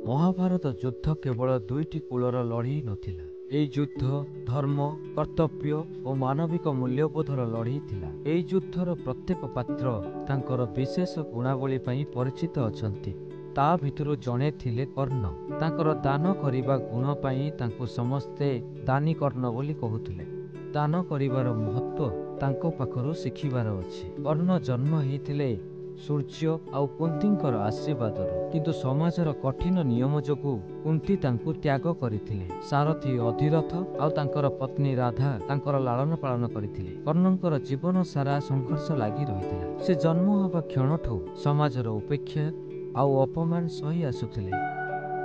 ମହାଭାରତ ଯୁଦ୍ଧ କେବଳ ଦୁଇଟି କୂଳର ଲଢ଼େଇ ନଥିଲା। ଏହି ଯୁଦ୍ଧ ଧର୍ମ, କର୍ତ୍ତବ୍ୟ ଓ ମାନବିକ ମୂଲ୍ୟବୋଧର ଲଢ଼େଇ ଥିଲା। ଏହି ଯୁଦ୍ଧର ପ୍ରତ୍ୟେକ ପାତ୍ର ତାଙ୍କର ବିଶେଷ ଗୁଣାବଳୀ ପାଇଁ ପରିଚିତ ଅଛନ୍ତି। ତା ଭିତରୁ ଜଣେ ଥିଲେ କର୍ଣ୍ଣ। ତାଙ୍କର ଦାନ କରିବା ଗୁଣ ପାଇଁ ତାଙ୍କୁ ସମସ୍ତେ ଦାନୀ କର୍ଣ୍ଣ ବୋଲି କହୁଥିଲେ। ଦାନ କରିବାର ମହତ୍ତ୍ୱ ତାଙ୍କ ପାଖରୁ ଶିଖିବାର ଅଛି। କର୍ଣ୍ଣ ଜନ୍ମ ହେଇଥିଲେ ସୂର୍ଯ୍ୟ ଆଉ କୁନ୍ତୀଙ୍କର ଆଶୀର୍ବାଦରୁ, କିନ୍ତୁ ସମାଜର କଠିନ ନିୟମ ଯୋଗୁଁ କୁନ୍ତୀ ତାଙ୍କୁ ତ୍ୟାଗ କରିଥିଲେ। ସାରଥୀ ଅଧିରଥ ଆଉ ତାଙ୍କର ପତ୍ନୀ ରାଧା ତାଙ୍କର ଲାଳନ ପାଳନ କରିଥିଲେ। କର୍ଣ୍ଣଙ୍କର ଜୀବନ ସାରା ସଂଘର୍ଷ ଲାଗି ରହିଥିଲା। ସେ ଜନ୍ମ ହେବା କ୍ଷଣଠୁ ସମାଜର ଉପେକ୍ଷା ଆଉ ଅପମାନ ସହି ଆସୁଥିଲେ,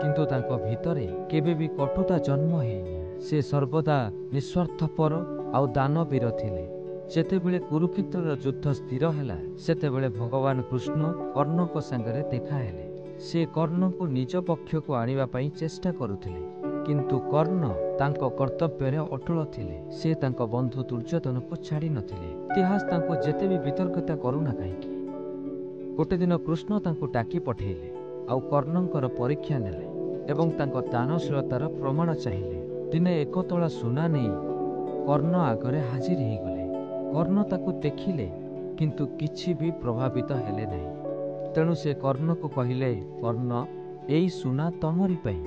କିନ୍ତୁ ତାଙ୍କ ଭିତରେ କେବେ ବି କଟୁତା ଜନ୍ମ ହେଇନି। ସେ ସର୍ବଦା ନିଃସ୍ୱାର୍ଥପର ଆଉ ଦାନବୀର ଥିଲେ। ଯେତେବେଳେ କୁରୁକ୍ଷେତ୍ରର ଯୁଦ୍ଧ ସ୍ଥିର ହେଲା, ସେତେବେଳେ ଭଗବାନ କୃଷ୍ଣ କର୍ଣ୍ଣଙ୍କ ସାଙ୍ଗରେ ଦେଖା ହେଲେ। ସେ କର୍ଣ୍ଣଙ୍କୁ ନିଜ ପକ୍ଷକୁ ଆଣିବା ପାଇଁ ଚେଷ୍ଟା କରୁଥିଲେ, କିନ୍ତୁ କର୍ଣ୍ଣ ତାଙ୍କ କର୍ତ୍ତବ୍ୟରେ ଅଟଳ ଥିଲେ। ସେ ତାଙ୍କ ବନ୍ଧୁ ଦୁର୍ଯ୍ୟୋଧନକୁ ଛାଡ଼ି ନଥିଲେ। ଇତିହାସ ତାଙ୍କୁ ଯେତେ ବି ବିତର୍କତା କରୁନା କାହିଁକି, ଗୋଟେ ଦିନ କୃଷ୍ଣ ତାଙ୍କୁ ଡାକି ପଠେଇଲେ ଆଉ କର୍ଣ୍ଣଙ୍କର ପରୀକ୍ଷା ନେଲେ ଏବଂ ତାଙ୍କ ଦାନଶୀଳତାର ପ୍ରମାଣ ଚାହିଁଲେ। ଦିନେ 1 ତୋଳା ସୁନା ନେଇ କର୍ଣ୍ଣ ଆଗରେ ହାଜିର ହେଇଗଲେ। କର୍ଣ୍ଣ ତାକୁ ଦେଖିଲେ, କିନ୍ତୁ କିଛି ବି ପ୍ରଭାବିତ ହେଲେ ନାହିଁ। ତେଣୁ ସେ କର୍ଣ୍ଣକୁ କହିଲେ, କର୍ଣ୍ଣ, ଏଇ ସୁନା ତମରି ପାଇଁ।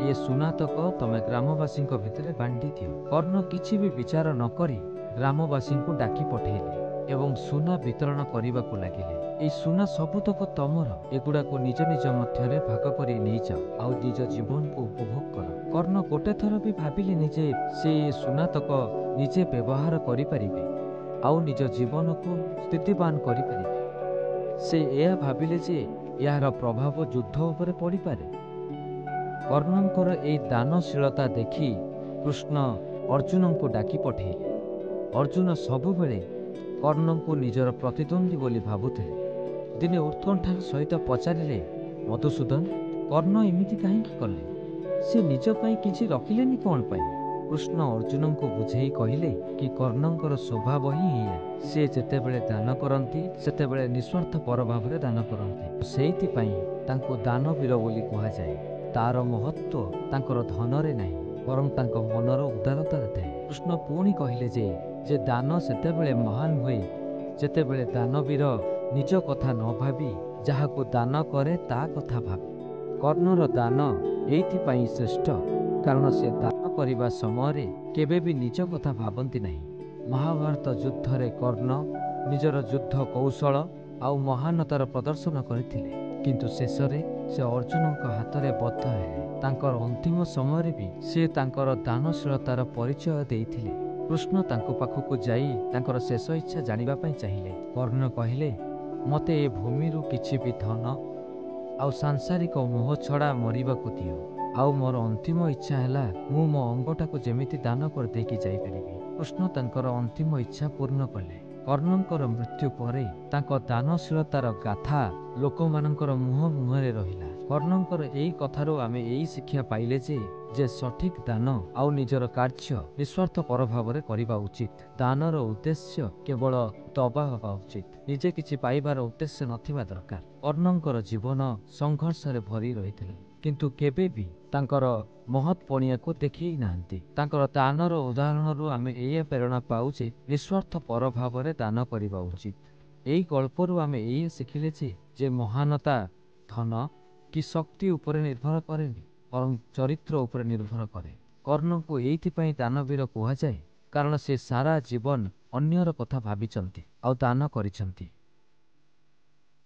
ଏ ସୁନାତକ ତମେ ଗ୍ରାମବାସୀଙ୍କ ଭିତରେ ବାଣ୍ଟି ଦିଅ। କର୍ଣ୍ଣ କିଛି ବି ବିଚାର ନ କରି ଗ୍ରାମବାସୀଙ୍କୁ ଡାକି ପଠେଇଲେ ଏବଂ ସୁନା ବିତରଣ କରିବାକୁ ଲାଗିଲେ। ଏଇ ସୁନା ସବୁତକ ତମର, ଏଗୁଡ଼ାକୁ ନିଜ ନିଜ ମଧ୍ୟରେ ଭାଗ କରି ନେଇଯାଅ ଆଉ ନିଜ ଜୀବନକୁ ଉପଭୋଗ କର। କର୍ଣ୍ଣ ଗୋଟେ ଥର ବି ଭାବିଲେନି ଯେ ସେ ସୁନାତକ ନିଜେ ବ୍ୟବହାର କରିପାରିବେ ଆଉ ନିଜ ଜୀବନକୁ ସ୍ଥିତିବାନ କରିପାରିବେ। ସେ ଏହା ଭାବିଲେ ଯେ ଏହାର ପ୍ରଭାବ ଯୁଦ୍ଧ ଉପରେ ପଡ଼ିପାରେ। କର୍ଣ୍ଣଙ୍କର ଏହି ଦାନଶୀଳତା ଦେଖି କୃଷ୍ଣ ଅର୍ଜୁନଙ୍କୁ ଡାକି ପଠେଇଲେ। ଅର୍ଜୁନ ସବୁବେଳେ କର୍ଣ୍ଣଙ୍କୁ ନିଜର ପ୍ରତିଦ୍ୱନ୍ଦ୍ୱୀ ବୋଲି ଭାବୁଥିଲେ। ଦିନେ ଉତ୍କଣ୍ଠାର ସହିତ ପଚାରିଲେ, ମଧୁସୂଦନ, କର୍ଣ୍ଣ ଏମିତି କାହିଁକି କଲେ? ସେ ନିଜ ପାଇଁ କିଛି ରଖିଲେନି କ'ଣ ପାଇଁ? କୃଷ୍ଣ ଅର୍ଜୁନଙ୍କୁ ବୁଝେଇ କହିଲେ କି କର୍ଣ୍ଣଙ୍କର ସ୍ୱଭାବ ହିଁ ଏଇଆ। ସେ ଯେତେବେଳେ ଦାନ କରନ୍ତି, ସେତେବେଳେ ନିଃସ୍ୱାର୍ଥପର ଭାବରେ ଦାନ କରନ୍ତି। ସେଇଥିପାଇଁ ତାଙ୍କୁ ଦାନବୀର ବୋଲି କୁହାଯାଏ। ତାର ମହତ୍ତ୍ୱ ତାଙ୍କର ଧନରେ ନାହିଁ, ବରଂ ତାଙ୍କ ମନର ଉଦାରତାରେ ଥାଏ। କୃଷ୍ଣ ପୁଣି କହିଲେ ଯେ ଦାନ ସେତେବେଳେ ମହାନ ହୁଏ ଯେତେବେଳେ ଦାନବୀର ନିଜ କଥା ନ ଭାବି ଯାହାକୁ ଦାନ କରେ ତା କଥା ଭାବେ। କର୍ଣ୍ଣର ଦାନ ଏଇଥିପାଇଁ ଶ୍ରେଷ୍ଠ କାରଣ ସେ ଦାନ କରିବା ସମୟରେ କେବେ ବି ନିଜ କଥା ଭାବନ୍ତି ନାହିଁ। ମହାଭାରତ ଯୁଦ୍ଧରେ କର୍ଣ୍ଣ ନିଜର ଯୁଦ୍ଧ କୌଶଳ ଆଉ ମହାନତାର ପ୍ରଦର୍ଶନ କରିଥିଲେ, କିନ୍ତୁ ଶେଷରେ ସେ ଅର୍ଜୁନଙ୍କ ହାତରେ ବଦ୍ଧ ହେଲେ। ତାଙ୍କର ଅନ୍ତିମ ସମୟରେ ବି ସେ ତାଙ୍କର ଦାନଶୀଳତାର ପରିଚୟ ଦେଇଥିଲେ। କୃଷ୍ଣ ତାଙ୍କ ପାଖକୁ ଯାଇ ତାଙ୍କର ଶେଷ ଇଚ୍ଛା ଜାଣିବା ପାଇଁ ଚାହିଁଲେ। କର୍ଣ୍ଣ କହିଲେ, ମୋତେ ଏ ଭୂମିରୁ କିଛି ବି ଧନ ଆଉ ସାଂସାରିକ ମୋହ ଛଡ଼ା ମରିବାକୁ ଦିଅ। ଆଉ ମୋର ଅନ୍ତିମ ଇଚ୍ଛା ହେଲା ମୁଁ ମୋ ଅଙ୍ଗଟାକୁ ଯେମିତି ଦାନ କରିଦେଇକି ଯାଇପାରିବି। କୃଷ୍ଣ ତାଙ୍କର ଅନ୍ତିମ ଇଚ୍ଛା ପୂର୍ଣ୍ଣ କଲେ। କର୍ଣ୍ଣଙ୍କର ମୃତ୍ୟୁ ପରେ ତାଙ୍କ ଦାନଶୀଳତାର ଗାଥା ଲୋକମାନଙ୍କର ମୁହଁରେ ରହିଲା। କର୍ଣ୍ଣଙ୍କର ଏଇ କଥାରୁ ଆମେ ଏଇ ଶିକ୍ଷା ପାଇଲେ ଯେ ସଠିକ୍ ଦାନ ଆଉ ନିଜର କାର୍ଯ୍ୟ ନିଃସ୍ୱାର୍ଥପର ଭାବରେ କରିବା ଉଚିତ। ଦାନର ଉଦ୍ଦେଶ୍ୟ କେବଳ ଦବା ହେବା ଉଚିତ, ନିଜେ କିଛି ପାଇବାର ଉଦ୍ଦେଶ୍ୟ ନଥିବା ଦରକାର। କର୍ଣ୍ଣଙ୍କର ଜୀବନ ସଂଘର୍ଷରେ ଭରି ରହିଥିଲା, କିନ୍ତୁ କେବେ ବି ତାଙ୍କର ମହତ୍ ପଣିଆକୁ ଦେଖେଇ ନାହାନ୍ତି। ତାଙ୍କର ଦାନର ଉଦାହରଣରୁ ଆମେ ଏଇଆ ପ୍ରେରଣା ପାଉ ଯେ ନିଃସ୍ୱାର୍ଥପର ଭାବରେ ଦାନ କରିବା ଉଚିତ। ଏହି ଗଳ୍ପରୁ ଆମେ ଏଇଆ ଶିଖିଲେ ଯେ ମହାନତା ଧନ କି ଶକ୍ତି ଉପରେ ନିର୍ଭର କରେନି, ବରଂ ଚରିତ୍ର ଉପରେ ନିର୍ଭର କରେ। କର୍ଣ୍ଣଙ୍କୁ ଏଇଥିପାଇଁ ଦାନବୀର କୁହାଯାଏ କାରଣ ସେ ସାରା ଜୀବନ ଅନ୍ୟର କଥା ଭାବିଛନ୍ତି ଆଉ ଦାନ କରିଛନ୍ତି।